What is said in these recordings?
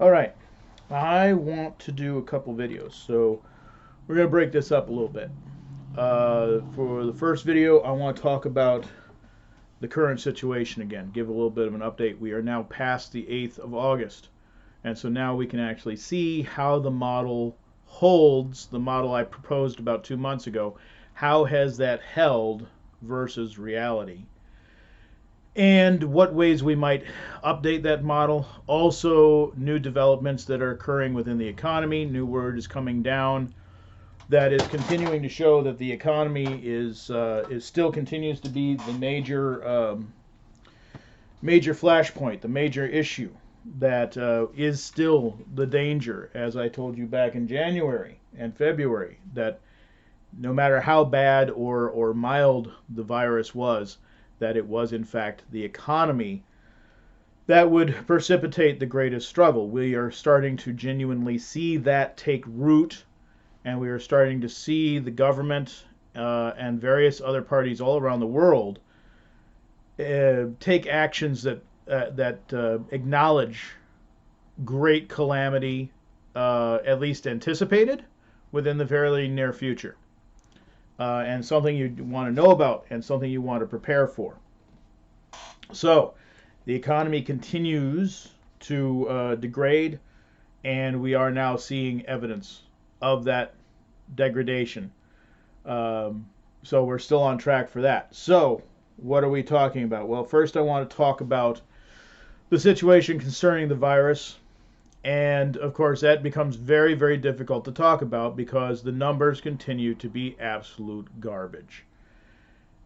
All right, I want to do a couple videos, so we're going to break this up a little bit. For the first video, I want to talk about the current situation again, give a little bit of an update. We are now past the 8th of August, and so now we can actually see how the model holds, the model I proposed about 2 months ago. How has that held versus reality? And what ways we might update that model. Also, new developments that are occurring within the economy. New word is coming down that is continuing to show that the economy is still continues to be the major flashpoint, the major issue that is still the danger, as I told you back in January and February, that no matter how bad or mild the virus was, that it was in fact the economy that would precipitate the greatest struggle. We are starting to genuinely see that take root, and we are starting to see the government and various other parties all around the world take actions that acknowledge great calamity, at least anticipated, within the fairly near future, and something you want to know about and something you want to prepare for. So, the economy continues to degrade, and we are now seeing evidence of that degradation. So we're still on track for that. So, what are we talking about? Well, first I want to talk about the situation concerning the virus. And of course, that becomes very, very difficult to talk about because the numbers continue to be absolute garbage.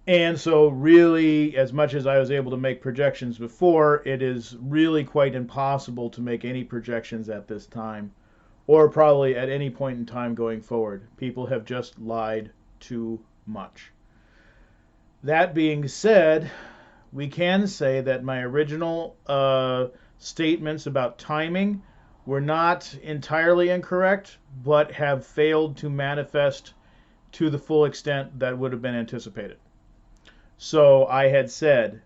And so, really, as much as I was able to make projections before, it is really quite impossible to make any projections at this time, or probably at any point in time going forward. People have just lied too much. That being said, we can say that my original statements about timing were not entirely incorrect, but have failed to manifest to the full extent that would have been anticipated. So I had said,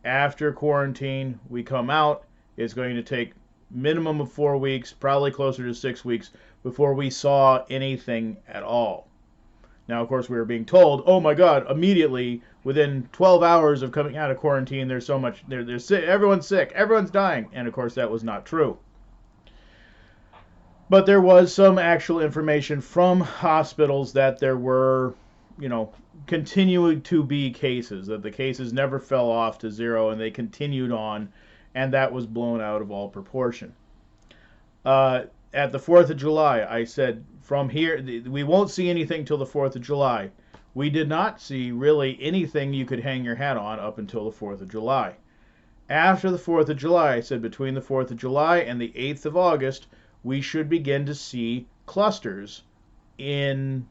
after quarantine, we come out. It's going to take minimum of 4 weeks, probably closer to 6 weeks, before we saw anything at all. Now, of course, we were being told, oh my God, immediately, within 12 hours of coming out of quarantine, there's so much, there's sick, everyone's sick, everyone's dying. And of course, that was not true. But there was some actual information from hospitals that there were, continuing to be cases, that the cases never fell off to zero and they continued on, and that was blown out of all proportion. At the 4th of July, I said, from here, we won't see anything till the 4th of July. We did not see really anything you could hang your hat on up until the 4th of July. After the 4th of July, I said between the 4th of July and the 8th of August, we should begin to see clusters in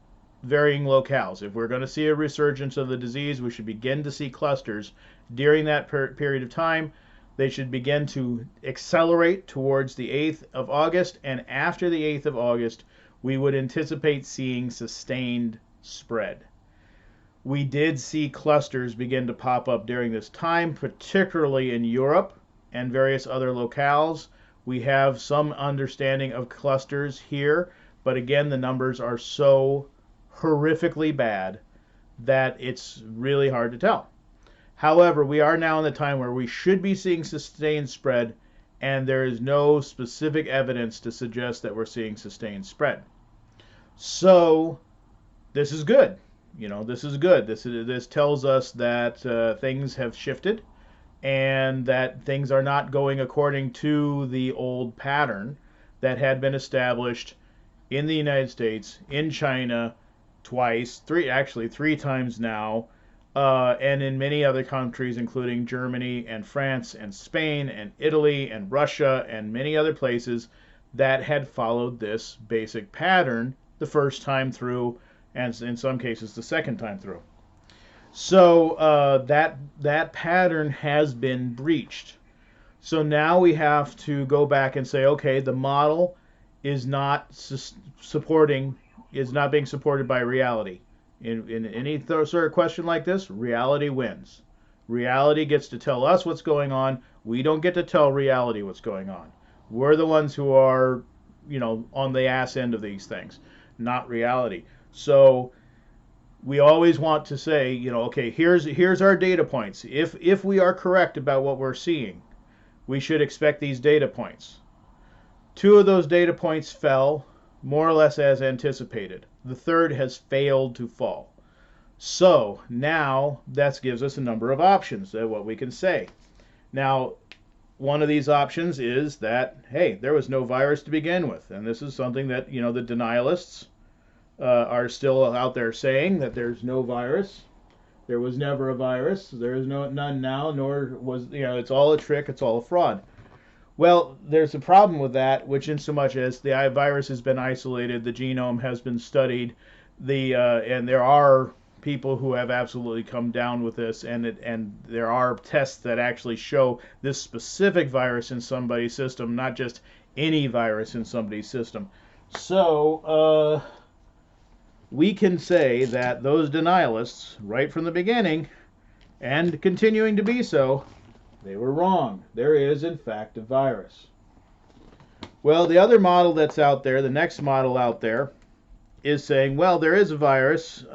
varying locales. If we're going to see a resurgence of the disease, we should begin to see clusters during that period of time. They should begin to accelerate towards the 8th of August, and after the 8th of August, we would anticipate seeing sustained spread. We did see clusters begin to pop up during this time, particularly in Europe and various other locales. We have some understanding of clusters here, but again, the numbers are so horrifically bad that it's really hard to tell. However, we are now in the time where we should be seeing sustained spread, and there is no specific evidence to suggest that we're seeing sustained spread. So, this is good. This is good. This tells us that things have shifted and that things are not going according to the old pattern that had been established in the United States, in China, twice, three times now, and in many other countries, including Germany and France and Spain and Italy and Russia and many other places that had followed this basic pattern the first time through, and in some cases the second time through. So that pattern has been breached. So now we have to go back and say, okay, the model is not being supported by reality. In any sort of question like this, reality wins. Reality gets to tell us what's going on. We don't get to tell reality what's going on. We're the ones who are, on the ass end of these things, not reality. So we always want to say, okay, here's our data points. If we are correct about what we're seeing, we should expect these data points. Two of those data points fell more or less as anticipated. The third has failed to fall. So now that gives us a number of options of what we can say. Now, one of these options is that, hey, there was no virus to begin with. And this is something that, the denialists are still out there saying, that there's no virus. There was never a virus. There is none now, nor was, it's all a trick. It's all a fraud. Well, there's a problem with that, which in so much as the virus has been isolated, the genome has been studied, and there are people who have absolutely come down with this, and there are tests that actually show this specific virus in somebody's system, not just any virus in somebody's system. So we can say that those denialists, right from the beginning, and continuing to be so, they were wrong. There is, in fact, a virus. Well, the other model that's out there, the next model out there, is saying, well, there is a virus.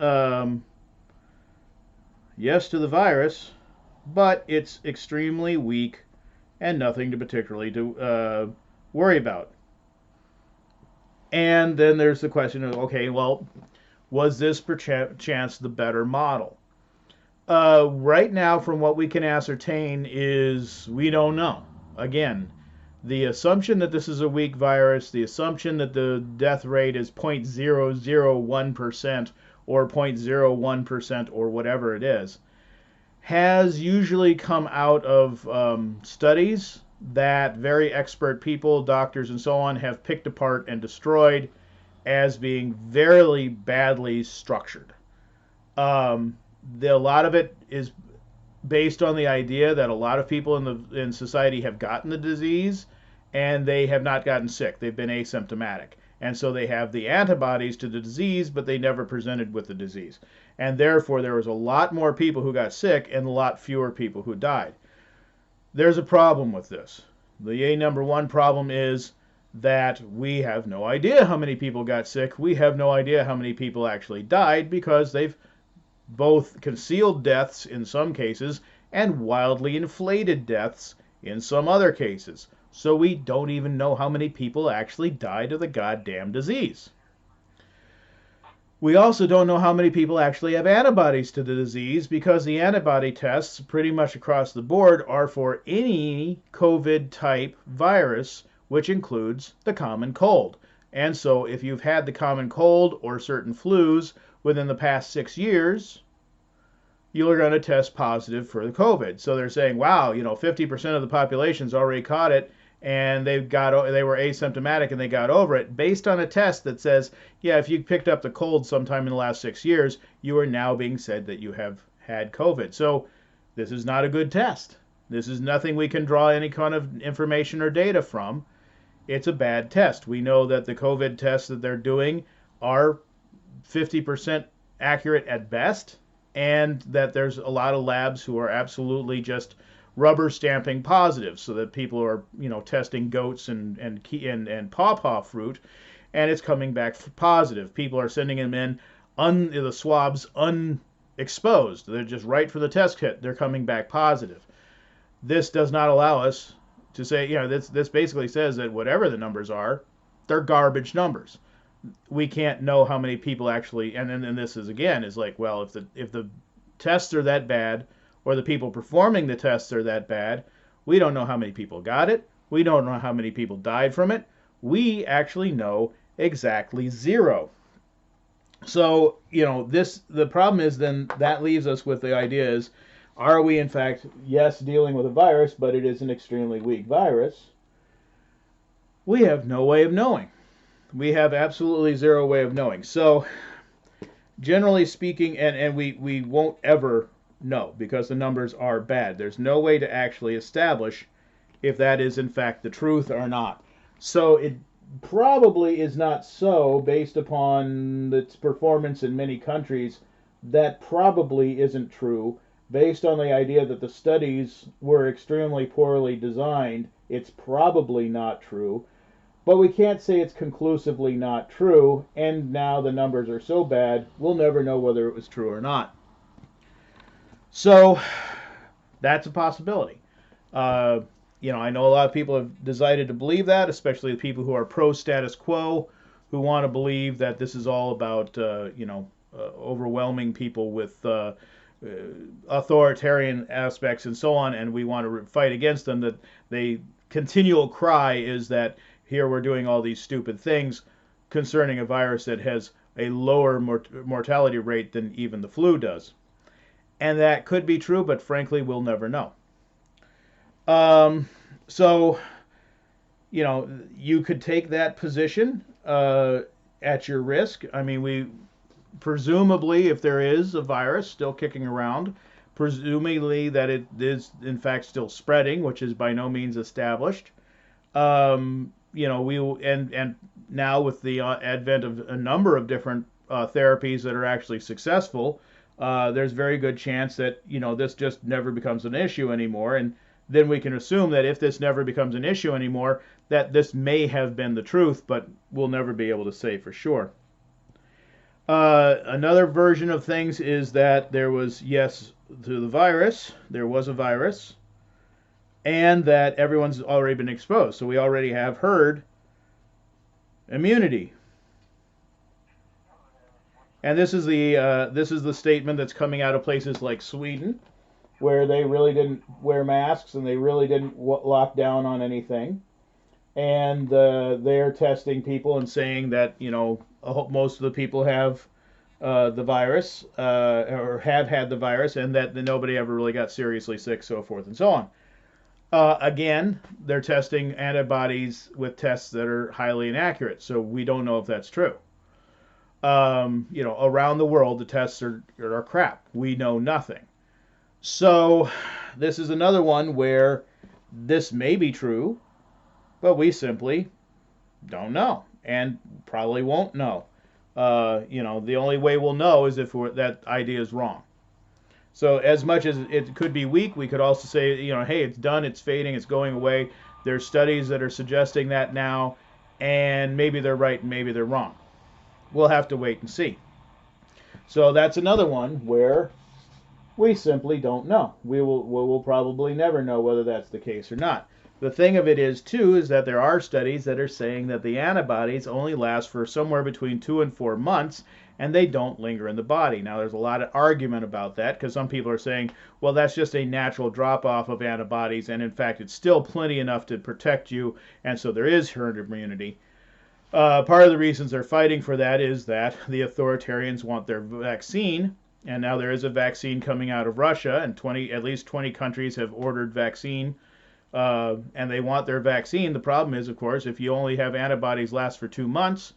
Yes to the virus, but it's extremely weak and nothing to particularly worry about. And then there's the question of, okay, well, was this perchance the better model? Right now, from what we can ascertain, is we don't know. Again, the assumption that this is a weak virus, the assumption that the death rate is 0.001% or 0.01% or whatever it is, has usually come out of studies that very expert people, doctors and so on, have picked apart and destroyed as being very badly structured. A lot of it is based on the idea that a lot of people in society have gotten the disease and they have not gotten sick. They've been asymptomatic. And so they have the antibodies to the disease, but they never presented with the disease. And therefore, there was a lot more people who got sick and a lot fewer people who died. There's a problem with this. The number one problem is that we have no idea how many people got sick. We have no idea how many people actually died because they've both concealed deaths in some cases and wildly inflated deaths in some other cases. So we don't even know how many people actually died of the goddamn disease. We also don't know how many people actually have antibodies to the disease because the antibody tests pretty much across the board are for any COVID type virus, which includes the common cold. And so if you've had the common cold or certain flus within the past 6 years, you're going to test positive for the COVID. So they're saying, wow, 50% of the population's already caught it and they were asymptomatic and they got over it based on a test that says, yeah, if you picked up the cold sometime in the last 6 years, you are now being said that you have had COVID. So this is not a good test. This is nothing we can draw any kind of information or data from. It's a bad test. We know that the COVID tests that they're doing are 50% accurate at best, and that there's a lot of labs who are absolutely just rubber stamping positive, so that people are testing goats and pawpaw fruit, and it's coming back positive. People are sending them in the swabs unexposed. They're just right for the test kit. They're coming back positive. This does not allow us to say, this basically says that whatever the numbers are, they're garbage numbers. We can't know how many people actually, and then this is again is like, well, if the tests are that bad, or the people performing the tests are that bad, we don't know how many people got it. We don't know how many people died from it. We actually know exactly zero. So the problem is then that leaves us with the idea is, are we in fact, yes, dealing with a virus, but it is an extremely weak virus? We have no way of knowing. We have absolutely zero way of knowing. So generally speaking, and we won't ever know because the numbers are bad. There's no way to actually establish if that is in fact the truth or not. So it probably is not so based upon its performance in many countries. That probably isn't true based on the idea that the studies were extremely poorly designed It's probably not true, but we can't say it's conclusively not true, and now the numbers are so bad, we'll never know whether it was true or not. So that's a possibility. Uh, I know a lot of people have decided to believe that, especially the people who are pro status quo, who want to believe that this is all about, overwhelming people with authoritarian aspects and so on, and we want to fight against them. That the continual cry is that here we're doing all these stupid things concerning a virus that has a lower mortality rate than even the flu does. And that could be true, but frankly, we'll never know. Um, so, you could take that position at your risk. I mean, we presumably, if there is a virus still kicking around, presumably that it is in fact still spreading, which is by no means established. We and now with the advent of a number of different therapies that are actually successful, there's very good chance that this just never becomes an issue anymore, and then we can assume that if this never becomes an issue anymore, that this may have been the truth, but we'll never be able to say for sure. Another version of things is that there was, yes, to the virus, there was a virus, and that everyone's already been exposed. So we already have herd immunity. And this is the statement that's coming out of places like Sweden, where they really didn't wear masks and they really didn't lock down on anything. And they're testing people and saying that most of the people have the virus or have had the virus, and that nobody ever really got seriously sick, so forth and so on. Again, they're testing antibodies with tests that are highly inaccurate, so we don't know if that's true. Around the world, the tests are crap. We know nothing. So this is another one where this may be true, but we simply don't know and probably won't know. The only way we'll know is if that idea is wrong. So as much as it could be weak, we could also say, hey, it's done, it's fading, it's going away. There's studies that are suggesting that now, and maybe they're right and maybe they're wrong. We'll have to wait and see. So that's another one where we simply don't know. We will probably never know whether that's the case or not. The thing of it is, too, is that there are studies that are saying that the antibodies only last for somewhere between 2 and 4 months, and they don't linger in the body. Now, there's a lot of argument about that, because some people are saying, well, that's just a natural drop-off of antibodies, and in fact, it's still plenty enough to protect you, and so there is herd immunity. Part of the reasons they're fighting for that is that the authoritarians want their vaccine, and now there is a vaccine coming out of Russia, and at least 20 countries have ordered vaccine, and they want their vaccine. The problem is, of course, if you only have antibodies last for 2 months,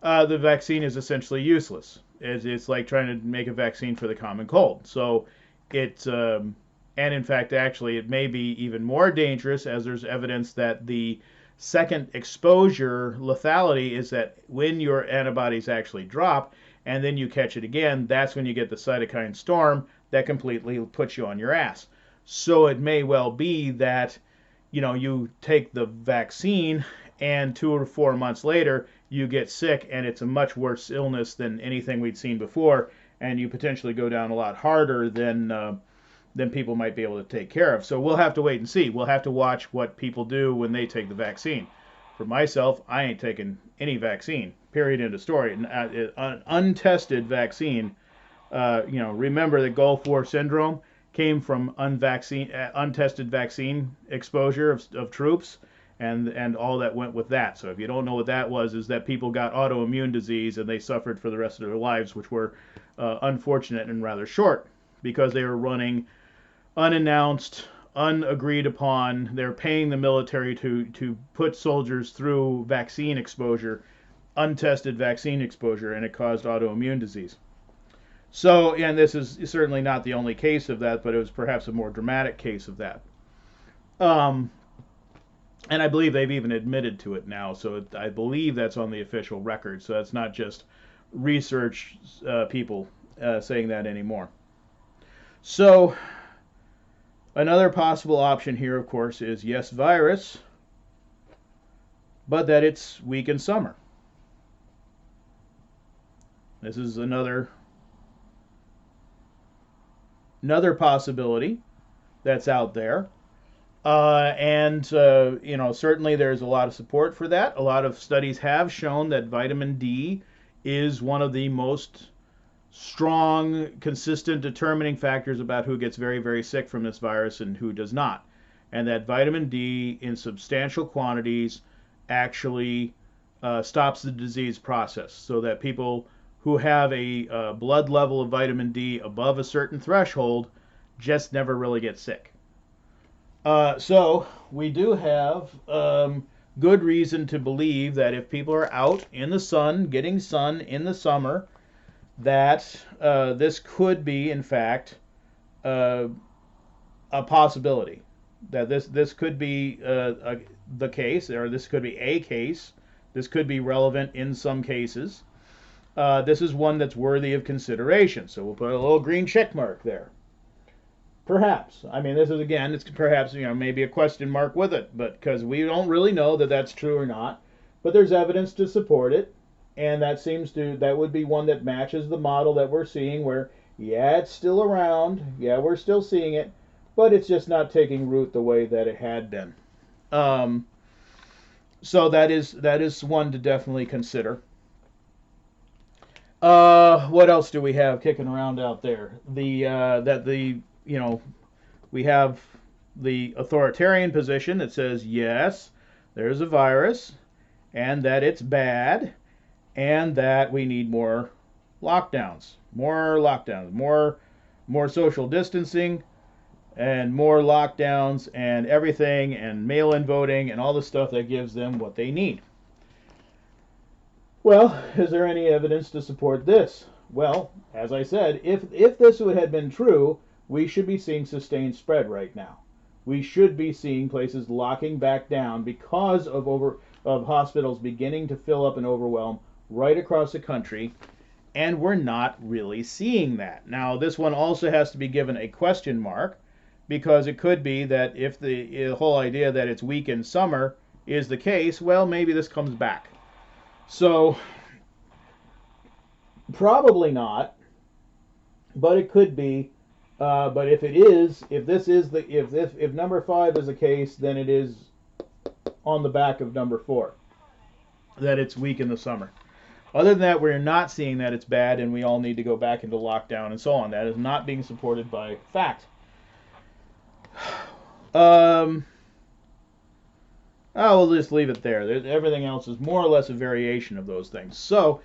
the vaccine is essentially useless. It's like trying to make a vaccine for the common cold. So and in fact, actually, it may be even more dangerous, as there's evidence that the second exposure lethality is that when your antibodies actually drop and then you catch it again, that's when you get the cytokine storm that completely puts you on your ass. So it may well be that you take the vaccine and 2 or 4 months later you get sick and it's a much worse illness than anything we'd seen before, and you potentially go down a lot harder than people might be able to take care of. So we'll have to wait and see. We'll have to watch what people do when they take the vaccine. For myself, I ain't taking any vaccine. Period. End of story. An untested vaccine. Remember the Gulf War syndrome came from untested vaccine exposure of troops, and all that went with that. So if you don't know what that was, is that people got autoimmune disease and they suffered for the rest of their lives, which were unfortunate and rather short, because they were running unannounced, unagreed upon. They're paying the military to put soldiers through vaccine exposure, untested vaccine exposure, and it caused autoimmune disease. So, and this is certainly not the only case of that, but it was perhaps a more dramatic case of that. And I believe they've even admitted to it now, so I believe that's on the official record. So that's not just research people saying that anymore. So Another possible option here, of course, is yes, virus, but that it's weak in summer. This is another possibility that's out there. Certainly there's a lot of support for that. A lot of studies have shown that vitamin D is one of the most strong, consistent determining factors about who gets very, very sick from this virus and who does not. And that vitamin D in substantial quantities actually stops the disease process, so that people who have a blood level of vitamin D above a certain threshold just never really get sick. So we do have good reason to believe that if people are out in the sun, getting sun in the summer, that this could be, in fact, a possibility. That this could be the case, or this could be a case. This could be relevant in some cases. This is one that's worthy of consideration. So we'll put a little green check mark there. Perhaps. I mean, this is, again, it's perhaps, maybe a question mark with it, but because we don't really know that that's true or not. But there's evidence to support it, and that would be one that matches the model that we're seeing, where, yeah, it's still around, yeah, we're still seeing it, but it's just not taking root the way that it had been. So that is one to definitely consider. What else do we have kicking around out there? We have the authoritarian position that says, yes, there's a virus, and that it's bad, and that we need more lockdowns, more social distancing, and more lockdowns, and everything, and mail-in voting, and all the stuff that gives them what they need. Well, is there any evidence to support this? Well, as I said, if this had been true, we should be seeing sustained spread right now. We should be seeing places locking back down because of hospitals beginning to fill up and overwhelm right across the country, and we're not really seeing that. Now, this one also has to be given a question mark, because it could be that if the whole idea that it's weak in summer is the case, well, maybe this comes back. So, probably not, but it could be. But if number 5 is the case, then it is on the back of number 4, that it's weak in the summer. Other than that, we're not seeing that it's bad and we all need to go back into lockdown and so on. That is not being supported by fact. We'll just leave it there. Everything else is more or less a variation of those things. So,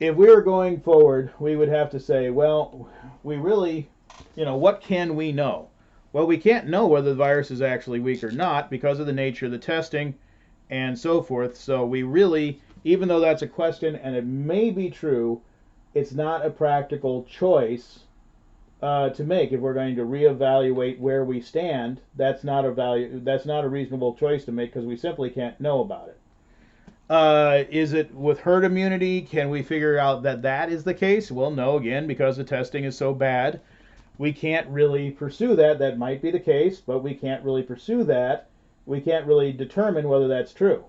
if we were going forward, we would have to say, well, we really, what can we know? Well, we can't know whether the virus is actually weak or not because of the nature of the testing and so forth. So we really, even though that's a question and it may be true, it's not a practical choice to make. If we're going to reevaluate where we stand, that's not a reasonable choice to make, because we simply can't know about it. Is it with herd immunity? Can we figure out that is the case? Well, no, again, because the testing is so bad, we can't really pursue that. That might be the case, but we can't really pursue that. We can't really determine whether that's true.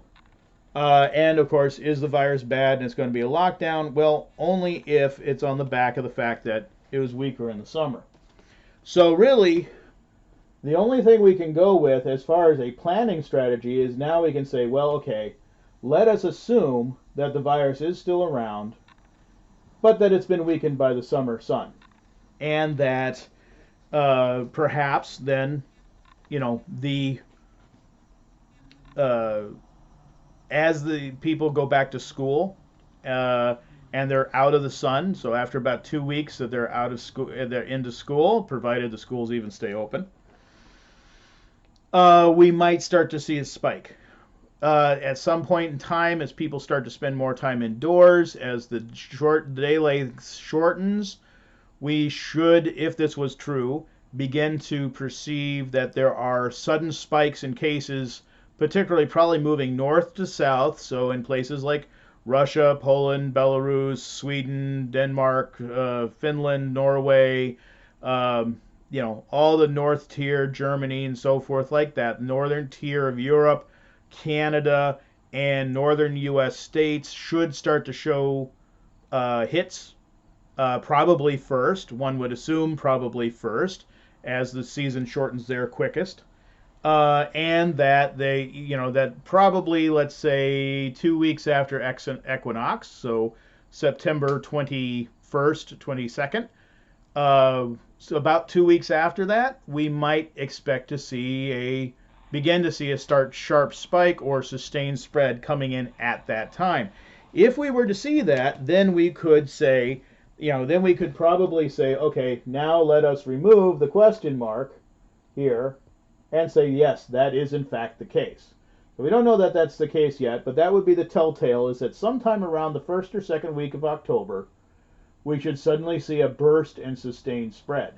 And of course, is the virus bad and it's going to be a lockdown? Well, only if it's on the back of the fact that it was weaker in the summer. So really, the only thing we can go with as far as a planning strategy is now we can say, well, okay, let us assume that the virus is still around, but that it's been weakened by the summer sun. And that perhaps then, as the people go back to school, and they're out of the sun, so after about 2 weeks that they're out of school, they're into school, provided the schools even stay open, we might start to see a spike. At some point in time, as people start to spend more time indoors, as the day length shortens, we should, if this was true, begin to perceive that there are sudden spikes in cases, particularly probably moving north to south, so in places like Russia, Poland, Belarus, Sweden, Denmark, Finland, Norway, all the North tier, Germany and so forth like that, northern tier of Europe, Canada, and northern U.S. states should start to show hits, probably first. One would assume probably first, as the season shortens there quickest. And that that probably, let's say, 2 weeks after equinox, so September 21st, 22nd, so about 2 weeks after that, we might expect to begin to see a sharp spike or sustained spread coming in at that time. If we were to see that, then we could say, then we could probably say, okay, now let us remove the question mark here and say, yes, that is in fact the case. So we don't know that that's the case yet, but that would be the telltale, is that sometime around the first or second week of October, we should suddenly see a burst and sustained spread.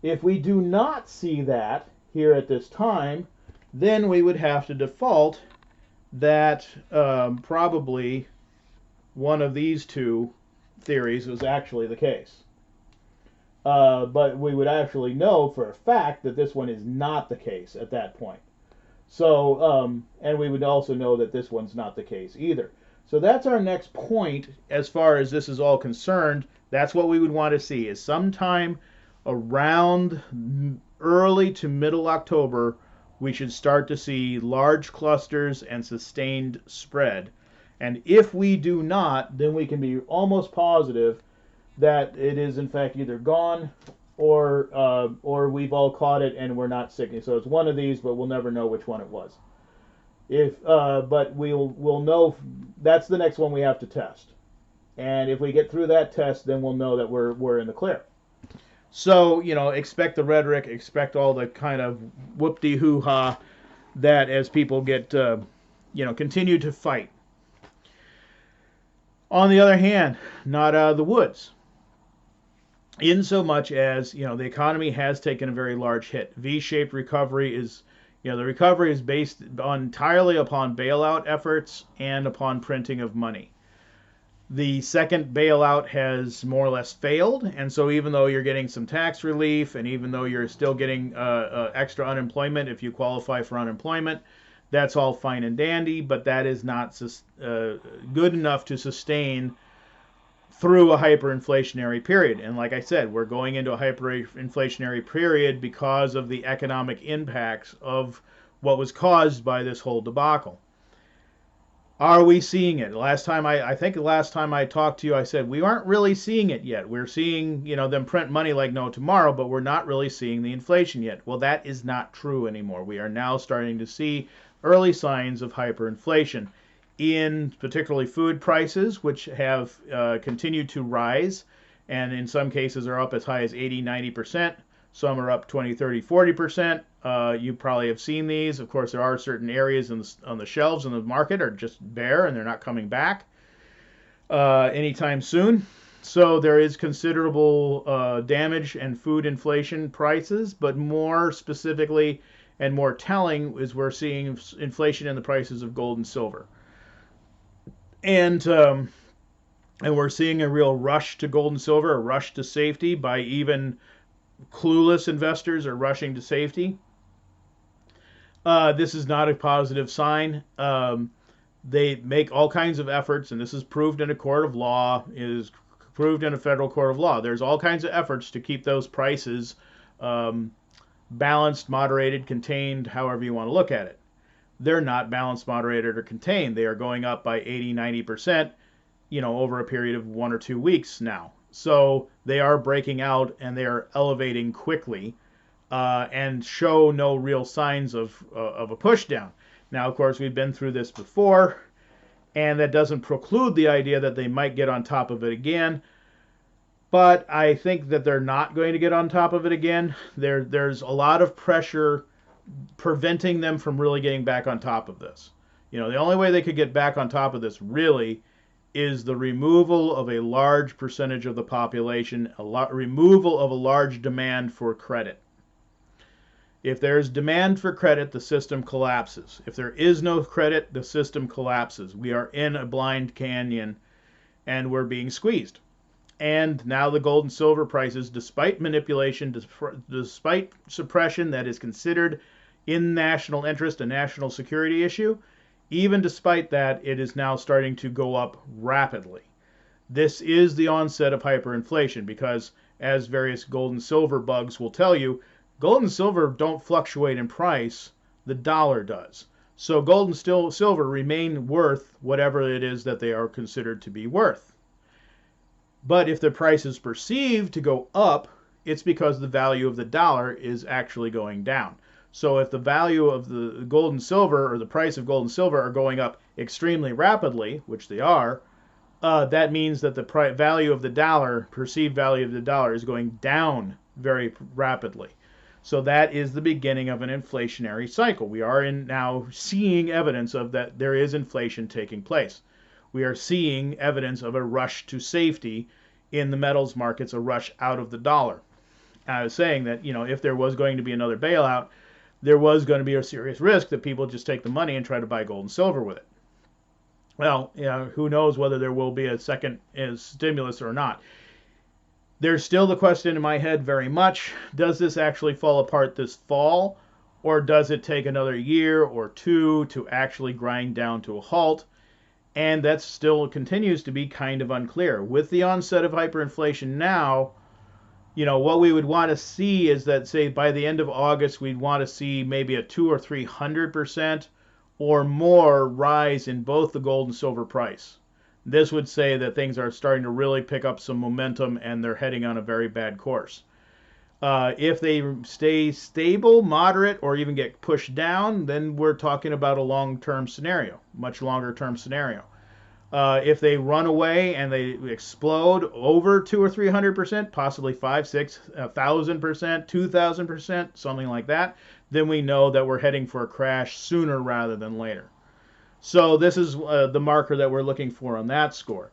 If we do not see that here at this time, then we would have to default that probably one of these two theories was actually the case. But we would actually know for a fact that this one is not the case at that point. So, and we would also know that this one's not the case either. So that's our next point as far as this is all concerned. That's what we would want to see, is sometime around early to middle October, we should start to see large clusters and sustained spread. And if we do not, then we can be almost positive that it is in fact either gone or we've all caught it and we're not sick. So it's one of these, but we'll never know which one it was. But we'll know. That's the next one we have to test. And if we get through that test, then we'll know that we're in the clear. So, expect the rhetoric, expect all the kind of whoop-de-hoo-ha that as people get, continue to fight. On the other hand, not out of the woods. In so much as, the economy has taken a very large hit. V-shaped recovery is, the recovery is based entirely upon bailout efforts and upon printing of money. The second bailout has more or less failed, and so even though you're getting some tax relief, and even though you're still getting extra unemployment if you qualify for unemployment, that's all fine and dandy, but that is not good enough to sustain through a hyperinflationary period. And like I said, we're going into a hyperinflationary period because of the economic impacts of what was caused by this whole debacle. Are we seeing it? I think the last time I talked to you, I said we aren't really seeing it yet. We're seeing, them print money like no tomorrow, but we're not really seeing the inflation yet. Well, that is not true anymore. We are now starting to see early signs of hyperinflation in particularly food prices, which have continued to rise, and in some cases are up as high as 80, 90%. Some are up 20, 30, 40%. You probably have seen these. Of course, there are certain areas on the shelves in the market are just bare and they're not coming back anytime soon. So there is considerable damage and food inflation prices, but more specifically and more telling is we're seeing inflation in the prices of gold and silver. And we're seeing a real rush to gold and silver, a rush to safety by even clueless investors are rushing to safety. This is not a positive sign. They make all kinds of efforts, and this is proved in a court of law, is proved in a federal court of law. There's all kinds of efforts to keep those prices balanced, moderated, contained, however you want to look at it. They're not balanced, moderated, or contained. They are going up by 80, 90%, over a period of 1 or 2 weeks now. So they are breaking out and they are elevating quickly and show no real signs of a push down. Now, of course, we've been through this before, and that doesn't preclude the idea that they might get on top of it again. But I think that they're not going to get on top of it again. There's a lot of pressure preventing them from really getting back on top of this. The only way they could get back on top of this really is the removal of a large percentage of the population, removal of a large demand for credit. If there's demand for credit, the system collapses. If there is no credit, the system collapses. We are in a blind canyon and we're being squeezed. And now the gold and silver prices, despite manipulation, despite suppression that is considered in national interest a national security issue, even despite that, it is now starting to go up rapidly. This is the onset of hyperinflation because, as various gold and silver bugs will tell you, gold and silver don't fluctuate in price, the dollar does. So gold and silver remain worth whatever it is that they are considered to be worth. But if the price is perceived to go up, it's because the value of the dollar is actually going down. So if the value of the gold and silver, or the price of gold and silver, are going up extremely rapidly, which they are, that means that the value of the dollar, perceived value of the dollar, is going down very rapidly. So that is the beginning of an inflationary cycle. We are now seeing evidence of that there is inflation taking place. We are seeing evidence of a rush to safety in the metals markets, a rush out of the dollar. I was saying that, if there was going to be another bailout, there was going to be a serious risk that people just take the money and try to buy gold and silver with it. Well, who knows whether there will be a second stimulus or not. There's still the question in my head very much, does this actually fall apart this fall, or does it take another year or two to actually grind down to a halt? And that still continues to be kind of unclear. With the onset of hyperinflation now, what we would want to see is that, say, by the end of August, we'd want to see maybe a 200 or 300% or more rise in both the gold and silver price. This would say that things are starting to really pick up some momentum and they're heading on a very bad course. If they stay stable, moderate, or even get pushed down, then we're talking about a long-term scenario, much longer-term scenario. If they run away and they explode over 200 or 300%, possibly 5, 6, 1,000%, 2,000%, something like that, then we know that we're heading for a crash sooner rather than later. So this is the marker that we're looking for on that score.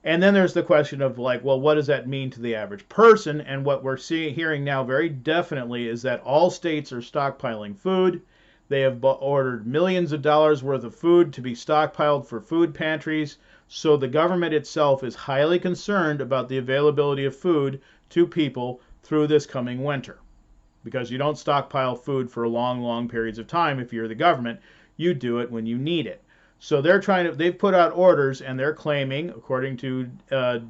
And then there's the question of what does that mean to the average person? And what we're hearing now very definitely is that all states are stockpiling food. They have ordered millions of dollars worth of food to be stockpiled for food pantries. So the government itself is highly concerned about the availability of food to people through this coming winter. Because you don't stockpile food for long, long periods of time if you're the government. You do it when you need it. So they've put out orders, and they're claiming, according to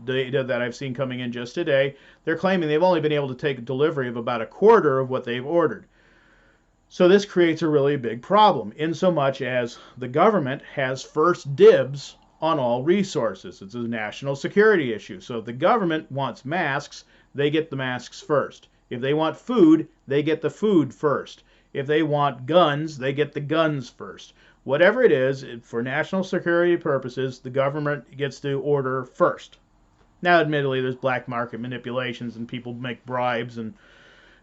data that I've seen coming in just today, they're claiming they've only been able to take delivery of about a quarter of what they've ordered. So this creates a really big problem, in so much as the government has first dibs on all resources. It's a national security issue. So if the government wants masks, they get the masks first. If they want food, they get the food first. If they want guns, they get the guns first. Whatever it is, for national security purposes, the government gets to order first. Now, admittedly, there's black market manipulations and people make bribes and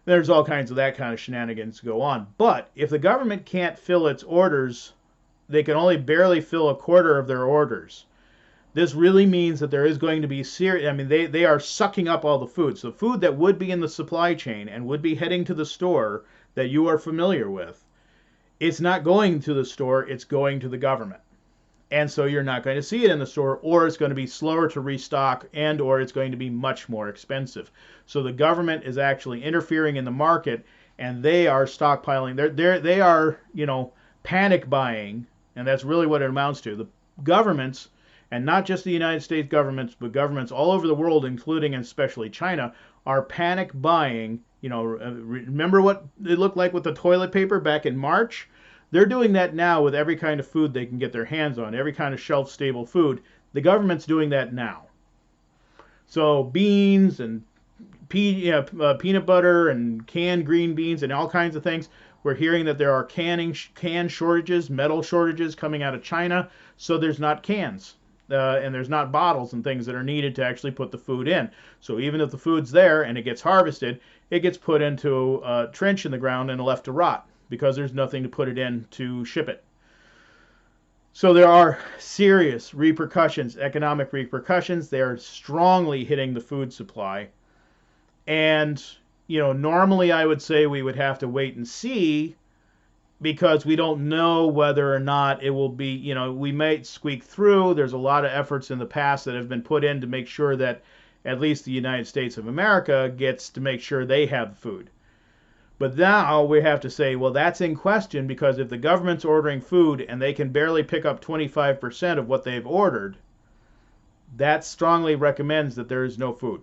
there's all kinds of that kind of shenanigans go on. But if the government can't fill its orders, they can only barely fill a quarter of their orders. This really means that there is going to be serious, they are sucking up all the food. So food that would be in the supply chain and would be heading to the store that you are familiar with, it's not going to the store, it's going to the government. And so you're not going to see it in the store, or it's going to be slower to restock, and or it's going to be much more expensive. So the government is actually interfering in the market, and they are stockpiling. They are, panic buying, and that's really what it amounts to. The governments, and not just the United States governments, but governments all over the world, including and especially China, are panic buying. Remember what it looked like with the toilet paper back in March? They're doing that now with every kind of food they can get their hands on, every kind of shelf-stable food. The government's doing that now. So beans and peanut butter and canned green beans and all kinds of things. We're hearing that there are can shortages, metal shortages coming out of China. So there's not cans. And there's not bottles and things that are needed to actually put the food in. So even if the food's there and it gets harvested, it gets put into a trench in the ground and left to rot because there's nothing to put it in to ship it. So there are serious repercussions, economic repercussions. They are strongly hitting the food supply. And, normally I would say we would have to wait and see because we don't know whether or not it will be, we might squeak through. There's a lot of efforts in the past that have been put in to make sure that at least the United States of America gets to make sure they have food. But now we have to say, well, that's in question, because if the government's ordering food and they can barely pick up 25% of what they've ordered, that strongly recommends that there is no food.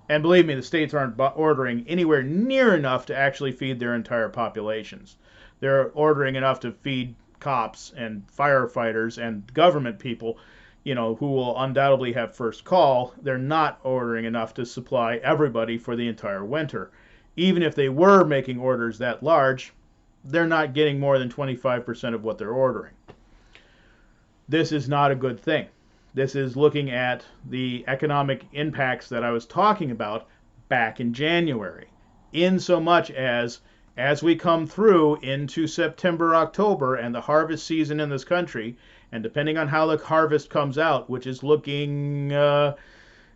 And believe me, the states aren't ordering anywhere near enough to actually feed their entire populations. They're ordering enough to feed cops and firefighters and government people, who will undoubtedly have first call. They're not ordering enough to supply everybody for the entire winter. Even if they were making orders that large, they're not getting more than 25% of what they're ordering. This is not a good thing. This is looking at the economic impacts that I was talking about back in January. In so much as we come through into September, October, and the harvest season in this country, and depending on how the harvest comes out, which is looking a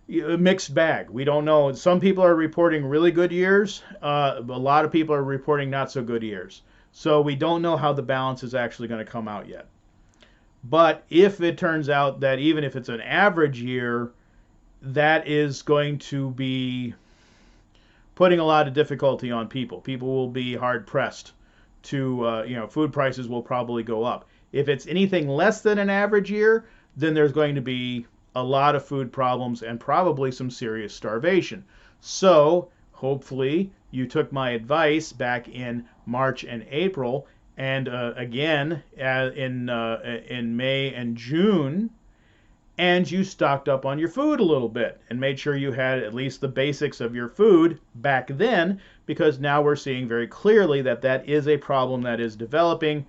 mixed bag. We don't know. Some people are reporting really good years. A lot of people are reporting not so good years. So we don't know how the balance is actually going to come out yet. But if it turns out that even if it's an average year, that is going to be putting a lot of difficulty on people. People will be hard pressed to, food prices will probably go up. If it's anything less than an average year, then there's going to be a lot of food problems and probably some serious starvation. So hopefully you took my advice back in March and April, and again in May and June, and you stocked up on your food a little bit and made sure you had at least the basics of your food back then, because now we're seeing very clearly that that is a problem that is developing,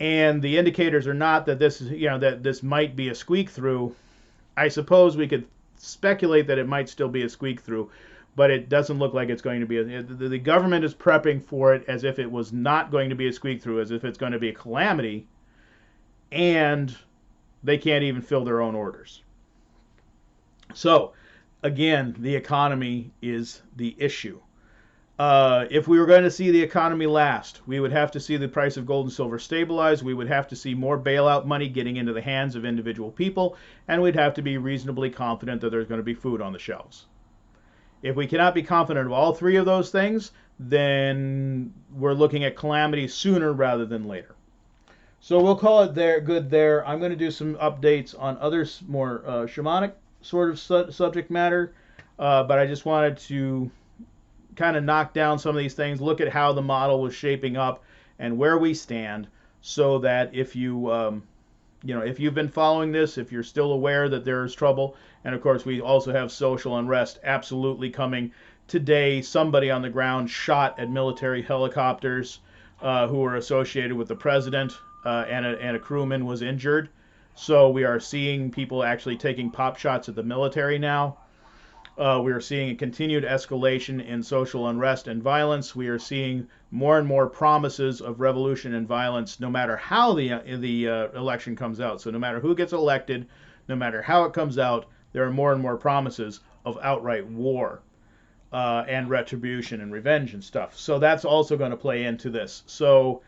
and the indicators are not that this is, that this might be a squeak through. I suppose we could speculate that it might still be a squeak through, but it doesn't look like it's going to be. The government is prepping for it as if it was not going to be a squeak through, as if it's going to be a calamity, and they can't even fill their own orders. So, again, the economy is the issue. If we were going to see the economy last, we would have to see the price of gold and silver stabilize. We would have to see more bailout money getting into the hands of individual people, and we'd have to be reasonably confident that there's going to be food on the shelves. If we cannot be confident of all three of those things, then we're looking at calamity sooner rather than later. So we'll call it good there. I'm going to do some updates on other more shamanic sort of subject matter, but I just wanted to kind of knock down some of these things, look at how the model was shaping up and where we stand, so that if you if you've been following this, if you're still aware that there is trouble, and of course we also have social unrest absolutely coming. Today, somebody on the ground shot at military helicopters who were associated with the president, and a crewman was injured. So we are seeing people actually taking pop shots at the military now. We are seeing a continued escalation in social unrest and violence. We are seeing more and more promises of revolution and violence, no matter how the election comes out. So no matter who gets elected, no matter how it comes out, there are more and more promises of outright war and retribution and revenge and stuff. So that's also going to play into this. So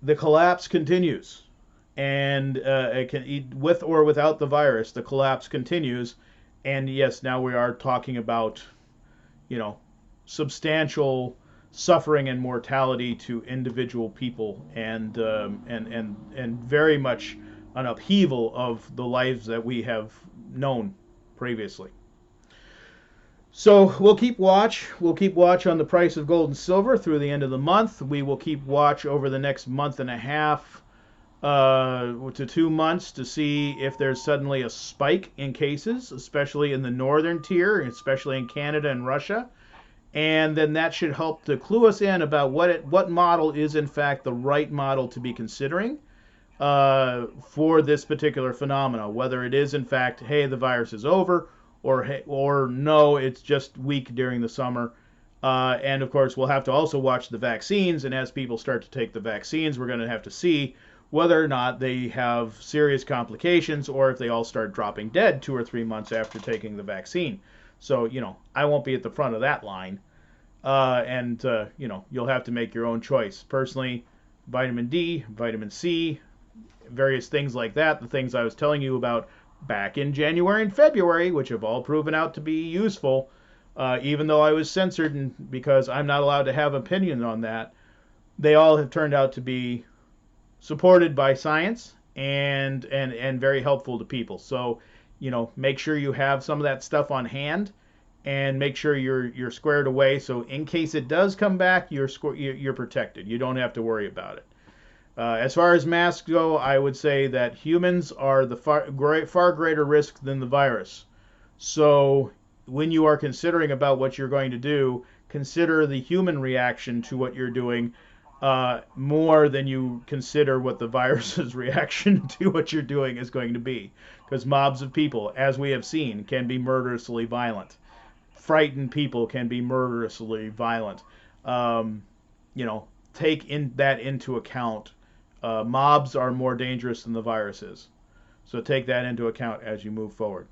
the collapse continues, and with or without the virus, the collapse continues. And yes, now we are talking about, substantial suffering and mortality to individual people, and very much an upheaval of the lives that we have known previously. So we'll keep watch. We'll keep watch on the price of gold and silver through the end of the month. We will keep watch over the next month and a half to 2 months to see if there's suddenly a spike in cases, especially in the northern tier, especially in Canada and Russia. And then that should help to clue us in about what model is in fact the right model to be considering for this particular phenomena. Whether it is in fact, hey, the virus is over, or no, it's just weak during the summer. And of course, we'll have to also watch the vaccines. And as people start to take the vaccines, we're going to have to see whether or not they have serious complications, or if they all start dropping dead 2 or 3 months after taking the vaccine. So, I won't be at the front of that line. And you'll have to make your own choice. Personally, vitamin D, vitamin C, various things like that, the things I was telling you about back in January and February, which have all proven out to be useful, even though I was censored because I'm not allowed to have opinion on that, they all have turned out to be supported by science and very helpful to people. So, make sure you have some of that stuff on hand and make sure you're squared away. So in case it does come back, you're protected. You don't have to worry about it. As far as masks go, I would say that humans are the far greater risk than the virus. So when you are considering about what you're going to do, consider the human reaction to what you're doing more than you consider what the virus's reaction to what you're doing is going to be. Because mobs of people, as we have seen, can be murderously violent. Frightened people can be murderously violent. Um, take that into account. Mobs are more dangerous than the virus is. So take that into account as you move forward.